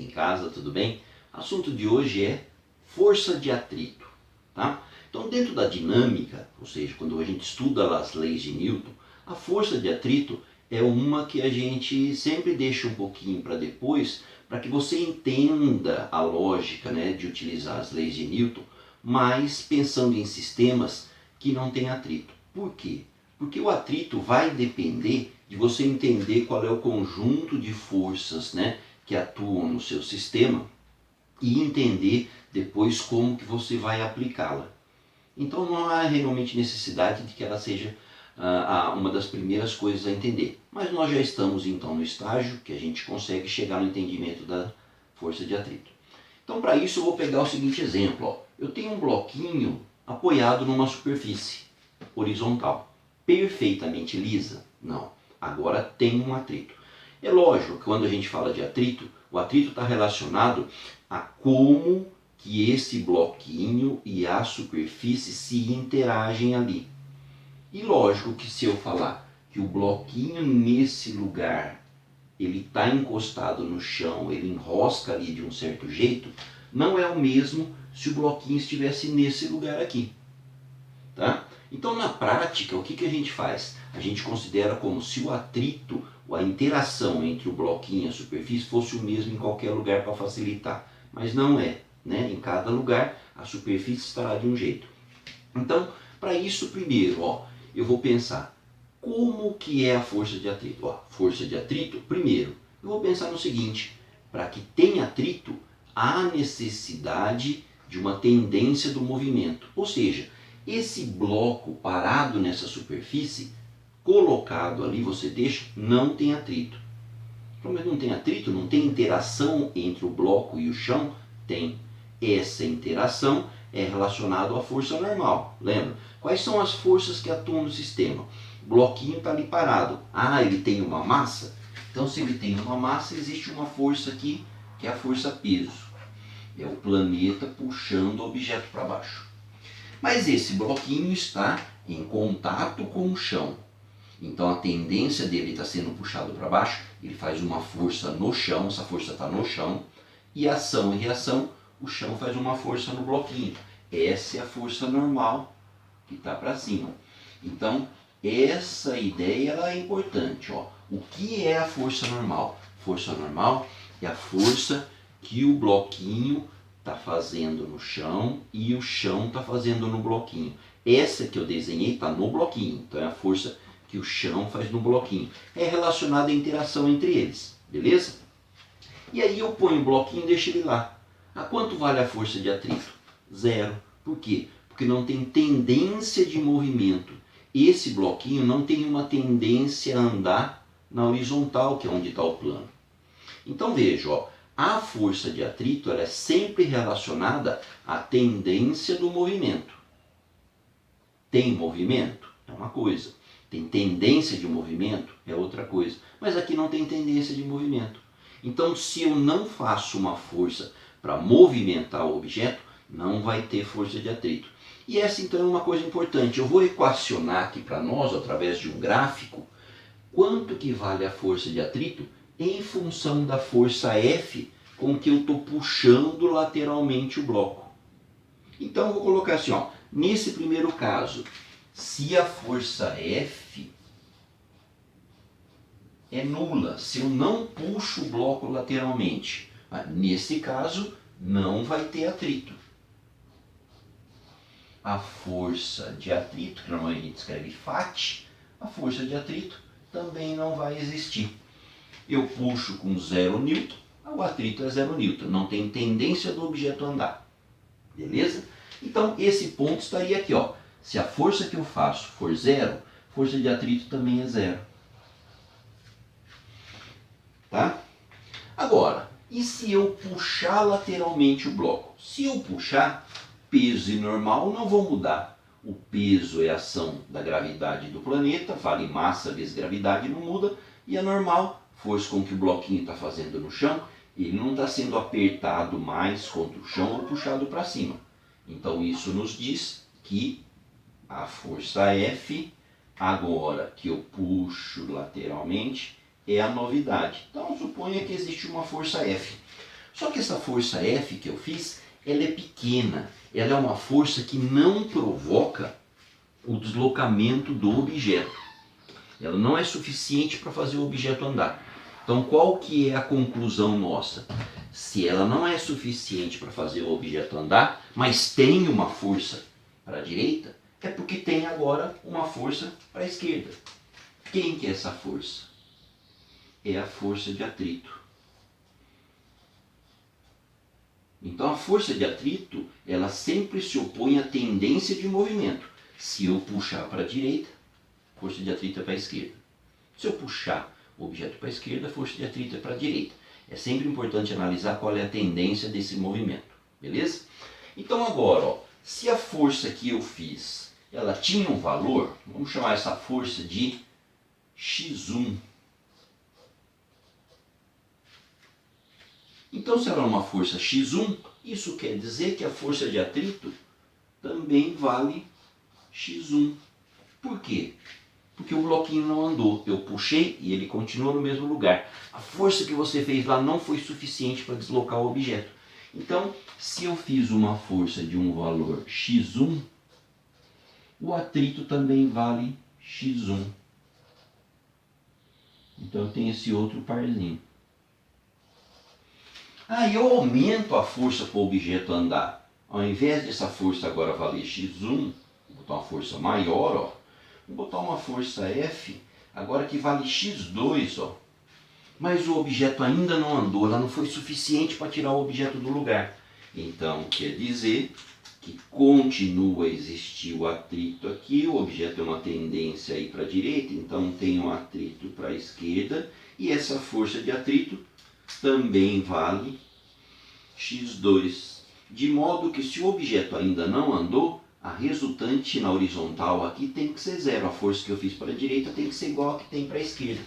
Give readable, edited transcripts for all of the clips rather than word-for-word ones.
física em casa, tudo bem? O assunto de hoje é força de atrito, tá? Então, dentro da dinâmica, ou seja, quando a gente estuda as leis de Newton, a força de atrito é uma que a gente sempre deixa um pouquinho para depois, para que você entenda a lógica, né, de utilizar as leis de Newton, mas pensando em sistemas que não têm atrito. Por quê? Porque o atrito vai depender de você entender qual é o conjunto de forças, né, que atuam no seu sistema e entender depois como que você vai aplicá-la. Então não há realmente necessidade de que ela seja uma das primeiras coisas a entender. Mas nós já estamos então no estágio que a gente consegue chegar no entendimento da força de atrito. Então para isso eu vou pegar o seguinte exemplo. Ó. Eu tenho um bloquinho apoiado numa superfície horizontal, perfeitamente lisa? Não. Agora tem um atrito. É lógico que quando a gente fala de atrito, o atrito está relacionado a como que esse bloquinho e a superfície se interagem ali. E lógico que se eu falar que o bloquinho nesse lugar ele está encostado no chão, ele enrosca ali de um certo jeito, não é o mesmo se o bloquinho estivesse nesse lugar aqui. Tá? Então na prática, o que a gente faz? A gente considera como se o atrito, a interação entre o bloquinho e a superfície fosse o mesmo em qualquer lugar para facilitar. Mas não é. Né? Em cada lugar a superfície estará de um jeito. Então, para isso primeiro, ó, eu vou pensar como que é a força de atrito. Ó, força de atrito, primeiro, eu vou pensar no seguinte, para que tenha atrito, há necessidade de uma tendência do movimento. Ou seja, esse bloco parado nessa superfície, colocado ali, você deixa, não tem atrito. Mas não tem atrito, não tem interação entre o bloco e o chão? Tem. Essa interação é relacionada à força normal. Lembra? Quais são as forças que atuam no sistema? O bloquinho está ali parado. Ah, ele tem uma massa? Então, se ele tem uma massa, existe uma força aqui, que é a força peso. É o planeta puxando o objeto para baixo. Mas esse bloquinho está em contato com o chão. Então a tendência dele está sendo puxado para baixo, ele faz uma força no chão, essa força está no chão, e ação e reação, o chão faz uma força no bloquinho. Essa é a força normal que está para cima. Então essa ideia ela é importante. Ó. O que é a força normal? Força normal é a força que o bloquinho está fazendo no chão e o chão está fazendo no bloquinho. Essa que eu desenhei está no bloquinho, então é a força que o chão faz no bloquinho. É relacionada à interação entre eles, beleza? E aí eu ponho o bloquinho e deixo ele lá. A quanto vale a força de atrito? Zero. Por quê? Porque não tem tendência de movimento. Esse bloquinho não tem uma tendência a andar na horizontal, que é onde está o plano. Então veja, ó, a força de atrito ela é sempre relacionada à tendência do movimento. Tem movimento? É uma coisa. Tem tendência de movimento? É outra coisa. Mas aqui não tem tendência de movimento. Então, se eu não faço uma força para movimentar o objeto, não vai ter força de atrito. E essa, então, é uma coisa importante. Eu vou equacionar aqui para nós, através de um gráfico, quanto que vale a força de atrito em função da força F com que eu estou puxando lateralmente o bloco. Então, eu vou colocar assim, ó, nesse primeiro caso, se a força F é nula, se eu não puxo o bloco lateralmente, nesse caso não vai ter atrito. A força de atrito, que normalmente a gente escreve FAT, a força de atrito também não vai existir. Eu puxo com 0 newton, o atrito é 0 newton, não tem tendência do objeto andar. Beleza? Então esse ponto estaria aqui, ó. Se a força que eu faço for 0, força de atrito também é 0. Tá? Agora, e se eu puxar lateralmente o bloco? Se eu puxar, peso e normal não vão mudar. O peso é a ação da gravidade do planeta, vale massa vezes gravidade, não muda. E a normal, força com que o bloquinho está fazendo no chão, ele não está sendo apertado mais contra o chão ou puxado para cima. Então isso nos diz que a força F, agora que eu puxo lateralmente, é a novidade. Então suponha que existe uma força F. Só que essa força F que eu fiz, ela é pequena. Ela é uma força que não provoca o deslocamento do objeto. Ela não é suficiente para fazer o objeto andar. Então qual que é a conclusão nossa? Se ela não é suficiente para fazer o objeto andar, mas tem uma força para a direita, é porque tem agora uma força para a esquerda. Quem que é essa força? É a força de atrito. Então a força de atrito, ela sempre se opõe à tendência de movimento. Se eu puxar para a direita, a força de atrito é para a esquerda. Se eu puxar o objeto para a esquerda, a força de atrito é para a direita. É sempre importante analisar qual é a tendência desse movimento, beleza? Então agora, ó, se a força que eu fiz, ela tinha um valor, vamos chamar essa força de x1. Então se ela é uma força x1, isso quer dizer que a força de atrito também vale x1. Por quê? Porque o bloquinho não andou. Eu puxei e ele continua no mesmo lugar. A força que você fez lá não foi suficiente para deslocar o objeto. Então, se eu fiz uma força de um valor x1, o atrito também vale x1. Então eu tenho esse outro parzinho. Eu aumento a força para o objeto andar. Ao invés dessa força agora valer x1, vou botar uma força maior, ó. Vou botar uma força F, agora que vale x2, ó. Mas o objeto ainda não andou, ela não foi suficiente para tirar o objeto do lugar. Então, quer dizer que continua a existir o atrito aqui, o objeto tem uma tendência aí para a direita, então tem um atrito para a esquerda, e essa força de atrito também vale x2. De modo que se o objeto ainda não andou, a resultante na horizontal aqui tem que ser zero. A força que eu fiz para a direita tem que ser igual a que tem para a esquerda.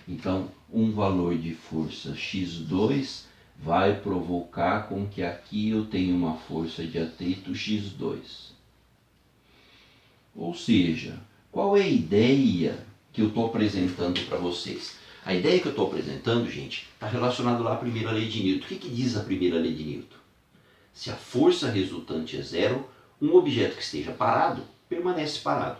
Então, um valor de força x2 vai provocar com que aqui eu tenha uma força de atrito x2. Ou seja, qual é a ideia que eu estou apresentando para vocês? A ideia que eu estou apresentando, gente, está relacionada lá à primeira lei de Newton. O que diz a primeira lei de Newton? Se a força resultante é zero, um objeto que esteja parado, permanece parado.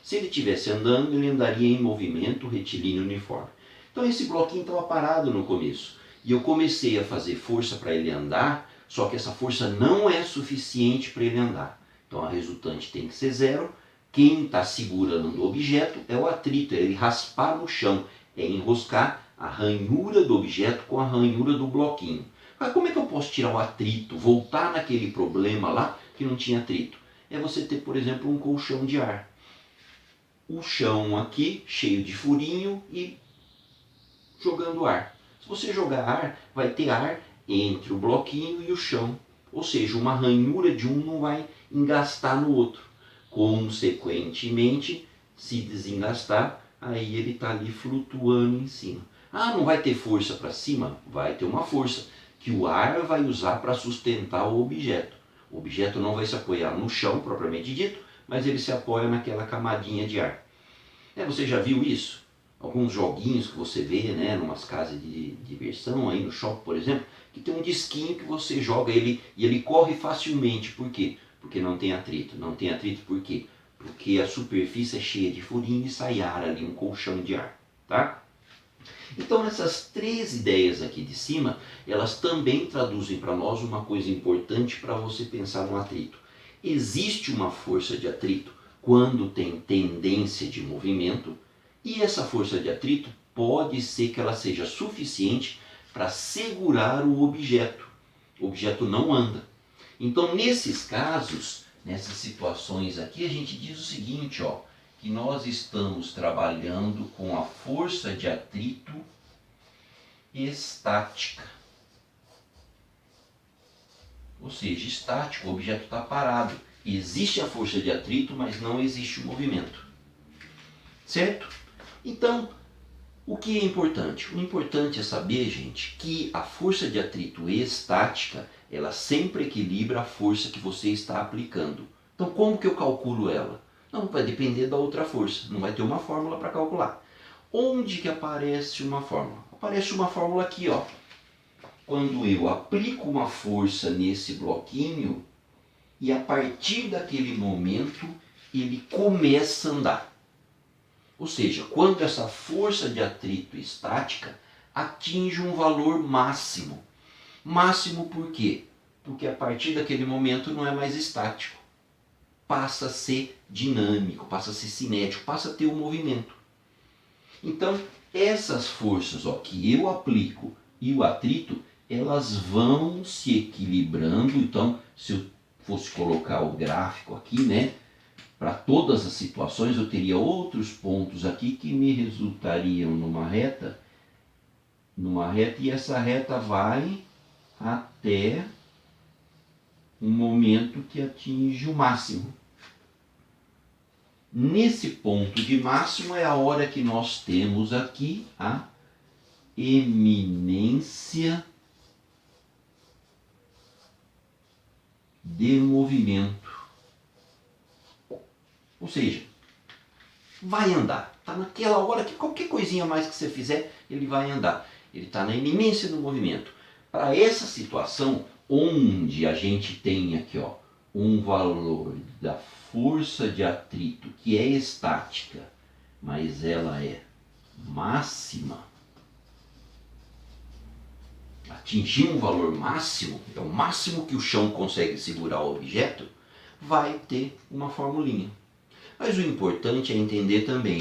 Se ele estivesse andando, ele andaria em movimento retilíneo uniforme. Então esse bloquinho estava parado no começo. E eu comecei a fazer força para ele andar, só que essa força não é suficiente para ele andar. Então a resultante tem que ser zero. Quem está segurando o objeto é o atrito, é ele raspar no chão, é enroscar a ranhura do objeto com a ranhura do bloquinho. Mas como é que eu posso tirar o atrito, voltar naquele problema lá que não tinha atrito? É você ter, por exemplo, um colchão de ar. O chão aqui cheio de furinho e jogando ar. Se você jogar ar, vai ter ar entre o bloquinho e o chão. Ou seja, uma ranhura de um não vai engastar no outro. Consequentemente, se desengastar, aí ele está ali flutuando em cima. Não vai ter força para cima? Vai ter uma força que o ar vai usar para sustentar o objeto. O objeto não vai se apoiar no chão, propriamente dito, mas ele se apoia naquela camadinha de ar. Você já viu isso? Alguns joguinhos que você vê, né, numas casas de diversão, aí no shopping, por exemplo, que tem um disquinho que você joga ele e ele corre facilmente. Por quê? Porque não tem atrito. Não tem atrito por quê? Porque a superfície é cheia de furinho e sai ar ali, um colchão de ar, tá? Então essas três ideias aqui de cima, elas também traduzem para nós uma coisa importante para você pensar no atrito. Existe uma força de atrito quando tem tendência de movimento, e essa força de atrito pode ser que ela seja suficiente para segurar o objeto. O objeto não anda. Então nesses casos, nessas situações aqui, a gente diz o seguinte, ó, que nós estamos trabalhando com a força de atrito estática. Ou seja, estático, o objeto está parado. Existe a força de atrito, mas não existe o movimento. Certo? Então, o que é importante? O importante é saber, gente, que a força de atrito estática, ela sempre equilibra a força que você está aplicando. Então, como que eu calculo ela? Não, vai depender da outra força. Não vai ter uma fórmula para calcular. Onde que aparece uma fórmula? Aparece uma fórmula aqui, ó. quando eu aplico uma força nesse bloquinho e a partir daquele momento ele começa a andar. Ou seja, quando essa força de atrito estática atinge um valor máximo. Máximo por quê? Porque a partir daquele momento não é mais estático. Passa a ser dinâmico, passa a ser cinético, passa a ter um movimento. Então, essas forças que eu aplico e o atrito, elas vão se equilibrando. Então, se eu fosse colocar o gráfico aqui, né, para todas as situações, eu teria outros pontos aqui que me resultariam numa reta, e essa reta vai até um momento que atinge o máximo. Nesse ponto de máximo é a hora que nós temos aqui a eminência de movimento. Ou seja, vai andar. Está naquela hora que qualquer coisinha mais que você fizer, ele vai andar. Ele está na eminência do movimento. Para essa situação, onde a gente tem aqui um valor da força de atrito que é estática, mas ela é máxima, atingir um valor máximo, é o máximo que o chão consegue segurar o objeto, vai ter uma formulinha. Mas o importante é entender também,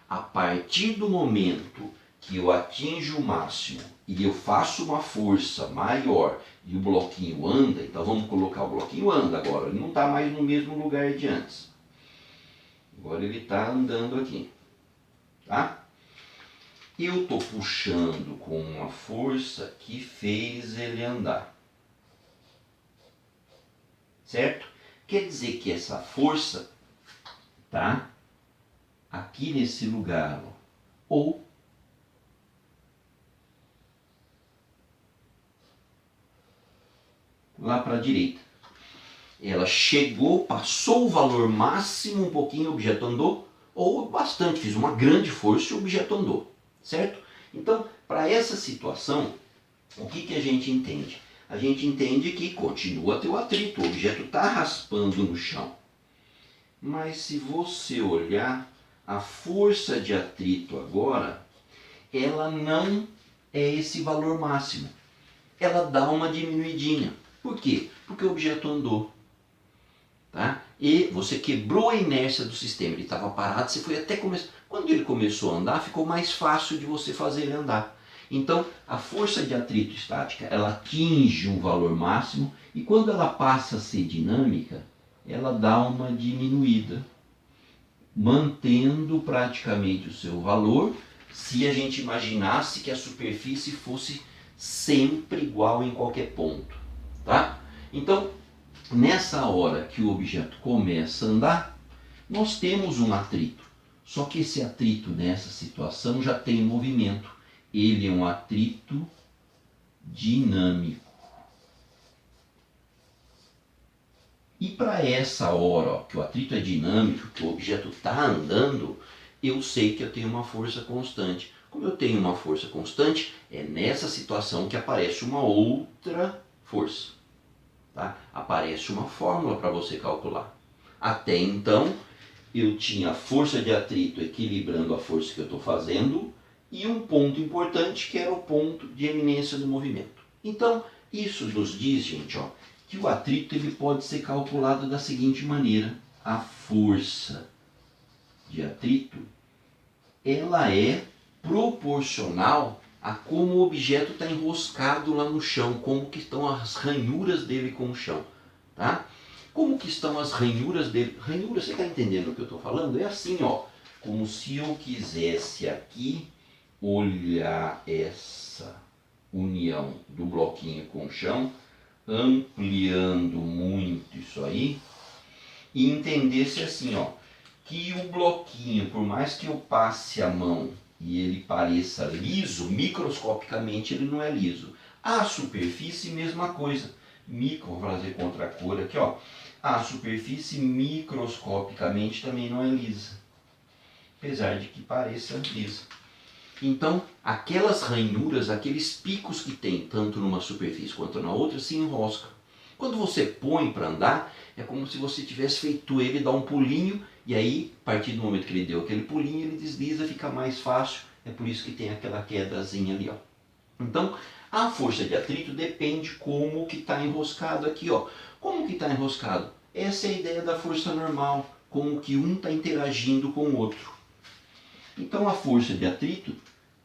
a partir do momento que eu atinjo o máximo e eu faço uma força maior e o bloquinho anda, então vamos colocar o bloquinho anda agora, ele não está mais no mesmo lugar de antes. Agora ele está andando aqui, tá? Eu estou puxando com uma força que fez ele andar, certo? Quer dizer que essa força tá aqui nesse lugar, ou lá para a direita. Ela chegou, passou o valor máximo um pouquinho, o objeto andou, ou bastante, fiz uma grande força e o objeto andou, certo? Então, para essa situação, o que a gente entende? A gente entende que continua a ter o atrito, o objeto está raspando no chão. Mas se você olhar, a força de atrito agora, ela não é esse valor máximo. Ela dá uma diminuidinha. Por quê? Porque o objeto andou. Tá? E você quebrou a inércia do sistema. Ele estava parado, você foi até começar. Quando ele começou a andar, ficou mais fácil de você fazer ele andar. Então, a força de atrito estática, ela atinge um valor máximo e quando ela passa a ser dinâmica, ela dá uma diminuída, mantendo praticamente o seu valor, se a gente imaginasse que a superfície fosse sempre igual em qualquer ponto, tá? Então, nessa hora que o objeto começa a andar, nós temos um atrito. Só que esse atrito nessa situação já tem movimento. Ele é um atrito dinâmico. E para essa hora que o atrito é dinâmico, que o objeto está andando, eu sei que eu tenho uma força constante. Como eu tenho uma força constante, é nessa situação que aparece uma outra força. Tá? Aparece uma fórmula para você calcular. Até então, eu tinha a força de atrito equilibrando a força que eu estou fazendo e um ponto importante que era o ponto de eminência do movimento. Então, isso nos diz, gente, que o atrito ele pode ser calculado da seguinte maneira. A força de atrito ela é proporcional a como o objeto está enroscado lá no chão, como que estão as ranhuras dele com o chão. Tá? Como que estão as ranhuras dele? Ranhuras, você está entendendo o que eu estou falando? É assim, como se eu quisesse aqui olhar essa união do bloquinho com o chão, ampliando muito isso aí, e entendesse assim, que o bloquinho, por mais que eu passe a mão e ele pareça liso, microscopicamente ele não é liso. A superfície, mesma coisa. Vou fazer contra a cor aqui, a superfície microscopicamente também não é lisa, apesar de que pareça lisa. Então, aquelas ranhuras, aqueles picos que tem, tanto numa superfície quanto na outra, se enroscam. Quando você põe para andar, é como se você tivesse feito ele dar um pulinho, e aí, a partir do momento que ele deu aquele pulinho, ele desliza, fica mais fácil. É por isso que tem aquela quedazinha ali, ó. Então, a força de atrito depende como que está enroscado aqui, ó. Como que está enroscado? Essa é a ideia da força normal, como que um está interagindo com o outro. Então, a força de atrito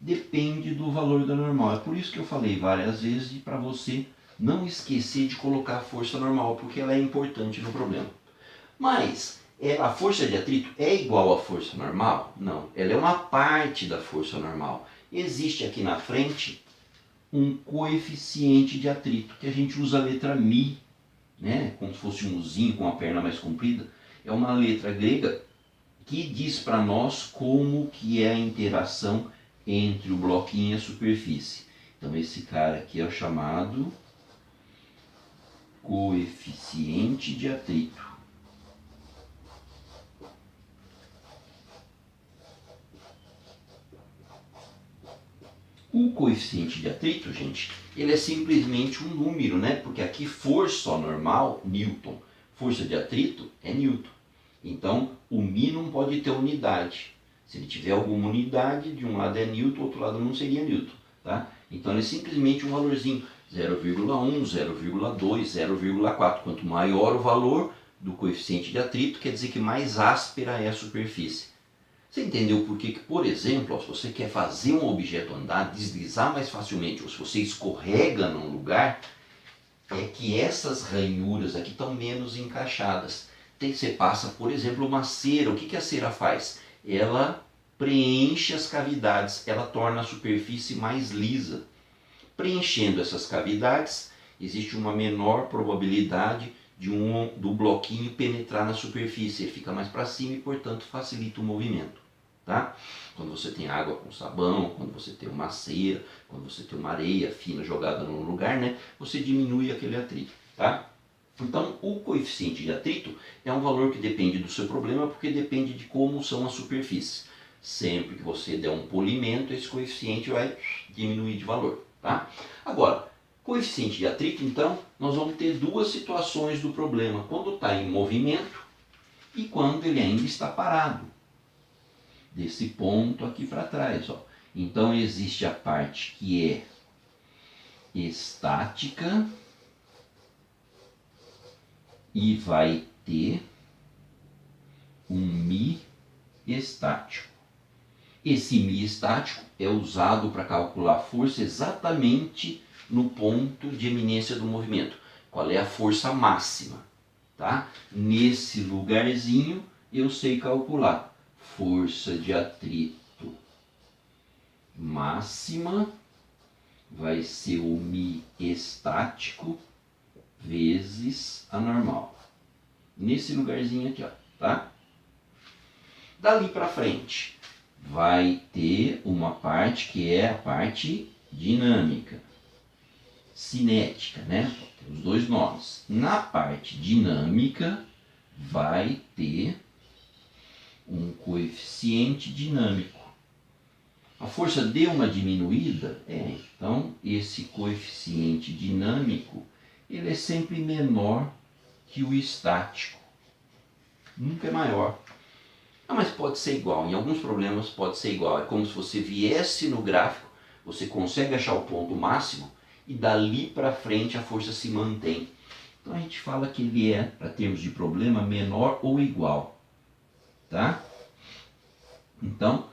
depende do valor da normal. É por isso que eu falei várias vezes para você não esquecer de colocar a força normal, porque ela é importante no problema. Mas a força de atrito é igual à força normal? Não, ela é uma parte da força normal. Existe aqui na frente um coeficiente de atrito, que a gente usa a letra Mi, né? Como se fosse um Uzinho com a perna mais comprida. É uma letra grega que diz para nós como que é a interação entre o bloquinho e a superfície. Então esse cara aqui é o chamado coeficiente de atrito. O coeficiente de atrito, gente, ele é simplesmente um número, né? Porque aqui força normal, Newton, força de atrito é Newton. Então, o Mi não pode ter unidade. Se ele tiver alguma unidade, de um lado é Newton, do outro lado não seria Newton. Tá? Então, ele é simplesmente um valorzinho 0,1, 0,2, 0,4. Quanto maior o valor do coeficiente de atrito, quer dizer que mais áspera é a superfície. Você entendeu por que, por exemplo, se você quer fazer um objeto andar, deslizar mais facilmente, ou se você escorrega num lugar, é que essas ranhuras aqui estão menos encaixadas. Você passa, por exemplo, uma cera. O que a cera faz? Ela preenche as cavidades, ela torna a superfície mais lisa. Preenchendo essas cavidades, existe uma menor probabilidade do bloquinho penetrar na superfície. Ele fica mais para cima e, portanto, facilita o movimento. Tá? Quando você tem água com sabão, quando você tem uma cera, quando você tem uma areia fina jogada num lugar, né, você diminui aquele atrito. Tá? Então, o coeficiente de atrito é um valor que depende do seu problema, porque depende de como são as superfícies. Sempre que você der um polimento, esse coeficiente vai diminuir de valor. Tá? Agora, coeficiente de atrito, então, nós vamos ter duas situações do problema. Quando está em movimento e quando ele ainda está parado. Desse ponto aqui para trás. Ó. Então, existe a parte que é estática e vai ter um Mi estático. Esse Mi estático é usado para calcular força exatamente no ponto de eminência do movimento. Qual é a força máxima? Tá? Nesse lugarzinho eu sei calcular força de atrito máxima vai ser o Mi estático vezes a normal. Nesse lugarzinho aqui, ó, tá? Dali para frente vai ter uma parte que é a parte dinâmica, cinética, né? Tem os dois nomes. Na parte dinâmica vai ter um coeficiente dinâmico. A força deu uma diminuída? Então esse coeficiente dinâmico ele é sempre menor que o estático. Nunca é maior. Mas pode ser igual. Em alguns problemas pode ser igual. É como se você viesse no gráfico, você consegue achar o ponto máximo e dali para frente a força se mantém. Então a gente fala que ele é, para termos de problema, menor ou igual. Tá? Então,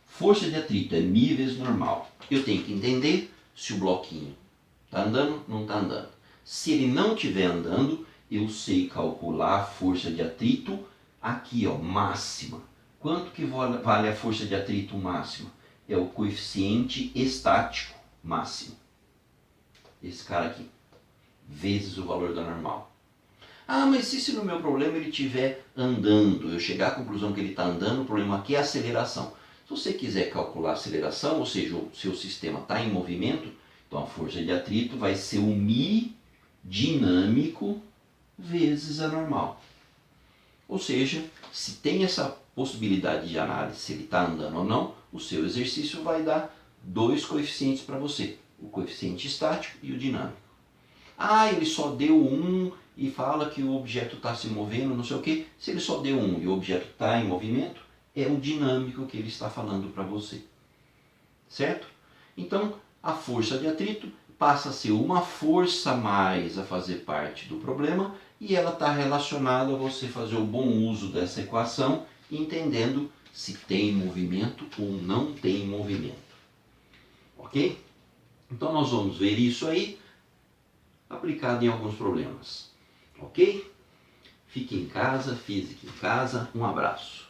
força de atrito é Mi vezes normal. Eu tenho que entender se o bloquinho está andando ou não está andando. Se ele não estiver andando, eu sei calcular a força de atrito aqui, ó, máxima. Quanto que vale a força de atrito máxima? É o coeficiente estático máximo. Esse cara aqui. Vezes o valor da normal. Mas se no meu problema ele estiver andando, eu chegar à conclusão que ele está andando, o problema aqui é a aceleração. Se você quiser calcular a aceleração, ou seja, o seu sistema está em movimento, então a força de atrito vai ser o Mi dinâmico vezes a normal. Ou seja, se tem essa possibilidade de análise se ele está andando ou não, o seu exercício vai dar dois coeficientes para você, o coeficiente estático e o dinâmico. Ah, ele só deu um e fala que o objeto está se movendo, não sei o que. Se ele só deu um e o objeto está em movimento, é o dinâmico que ele está falando para você. Certo? Então, a força de atrito passa a ser uma força a mais a fazer parte do problema e ela está relacionada a você fazer o bom uso dessa equação, entendendo se tem movimento ou não tem movimento. Ok? Então nós vamos ver isso aí aplicado em alguns problemas. Ok? Fique em casa, física em casa. Um abraço.